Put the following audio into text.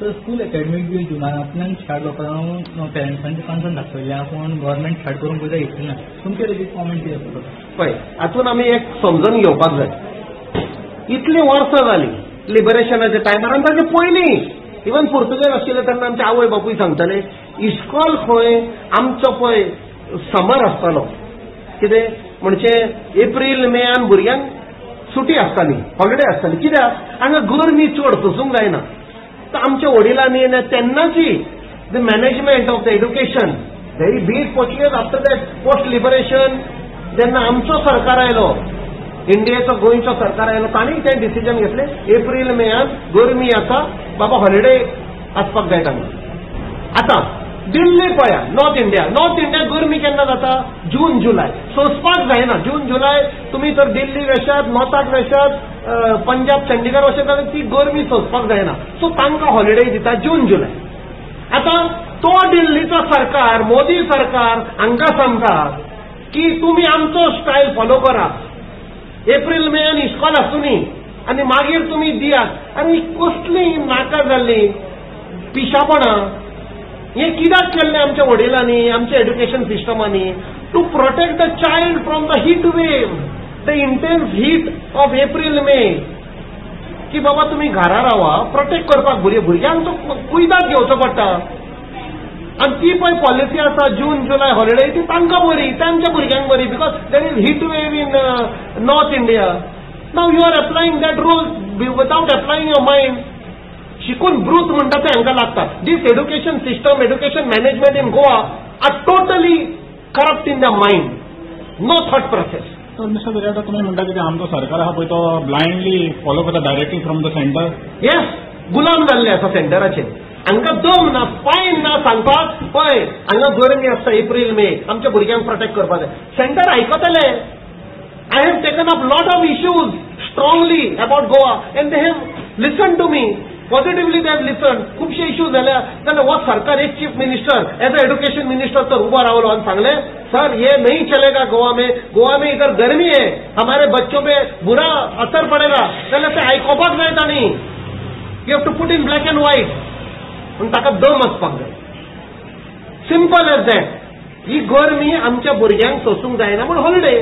तर school academic बी जुनांतल्यान start जावपाक पेरंट्सांचे concern दाखयल्या पूण गव्हर्मेंट स्टार्ट करून पयलीं येतली ना. तुमचे तेजी कॉमेंट कितें आसता? पळय हातून आमी एक समजून घेवपाक जाय. इतलीं वर्सां जालीं लिबरेशनाच्या टायमार आनी ताचे पयलीं इवन पुर्तुगेज आशिल्ले तेन्ना आमचे आवय बापूय सांगताले इस्कॉल खंय आमचो पळय समर आसतालो कितें म्हणजे एप्रील मेयान भुरग्यांक सुटी आसताली हॉलिडे आसताली कित्याक हांगा गरमी चड सोसूंक जायना. तर आमच्या वडिलांनी तेन्नाची the management of the education very big पोचलेस आफ्टर दॅट पोस्ट लिबरेशन जेन्ना आमचो सरकार आयलो इंडियेचो गोंयचो सरकार आयलो तांणी तें डिसिजन घेतलें एप्रील मेयान गरमी आसा बाबा हॉलिडे आसपाक जाय तांकां. आतां दिल्ली पळया नॉर्थ इंडिया गरमी केन्ना जाता जून जुलय सोंसपाक जायना. जून जुलय तुमी तर दिल्ली वेशात नॉर्थाक वेशात पंजाब चंडीगड वचत जाल्यार ती गरमी सोंसपाक जायना. सो तांकां हॉलिडे दिता जून जुलय. आतां तो दिल्लीचो सरकार मोदी सरकार हांकां सांगता की तुमी आमचो स्टायल फॉलो करात एप्रील मेयान इस्कॉल आसुनी आनी मागीर तुमी दियात. आनी कसली नाका जाल्ली पिशापणां हें कित्याक केल्लें आमच्या वडिलांनी आमच्या एड्युकेशन सिस्टमांनी to protect the child from the heat wave the intense heat of April May की बाबा तुमी घरा रावा प्रोटेक्ट करपाक भुरग्यांक तो कुयदाद घेवचो पडटा. आनी ती पळय पॉलिसी आसा जून जुलय हॉलिडे ती तांकां बरी तांच्या भुरग्यांक बरी because there is heat wave in north India. Now you are applying that rule without applying your mind. शिकून ब्रूथ म्हणटा ते हांकां लागता. This education system education management in Goa are totally corrupt in the mind no thought process. तर mister बिराटा तुमी म्हणटा की आमचो सरकार आहा पळय तो ब्लायंडली फॉलो करता directly from the centre. Yes गुलाम जाल्ले आसा सेंटराचे. हांकां दम ना पायन ना सांगपाक पळय हांगा गरमी आसता एप्रील मे आमच्या भुरग्यांक प्रोटेक्ट करपाक जाय. सेंटर आयकतले. I have taken up lot of issues strongly about Goa and they have listen to me positively they have listen. खुबशे इश्यूज झाले जाल्यार हो सरकार एक chief minister as a education minister तर उभा रावलो आनी सांगले सर ये नहीं चलेगा गोवा में इधर गर्मी है हमारे बच्चों पे बुरा असर पड़ेगा. जाल्यार ते आयकोपाक जाय तांणी. You have to put in black and white पूण ताका दम आसपाक जाय. Simple age that. ही गरमी आमच्या भुरग्यांक सोसूंक जायना म्हूण हॉलिडे.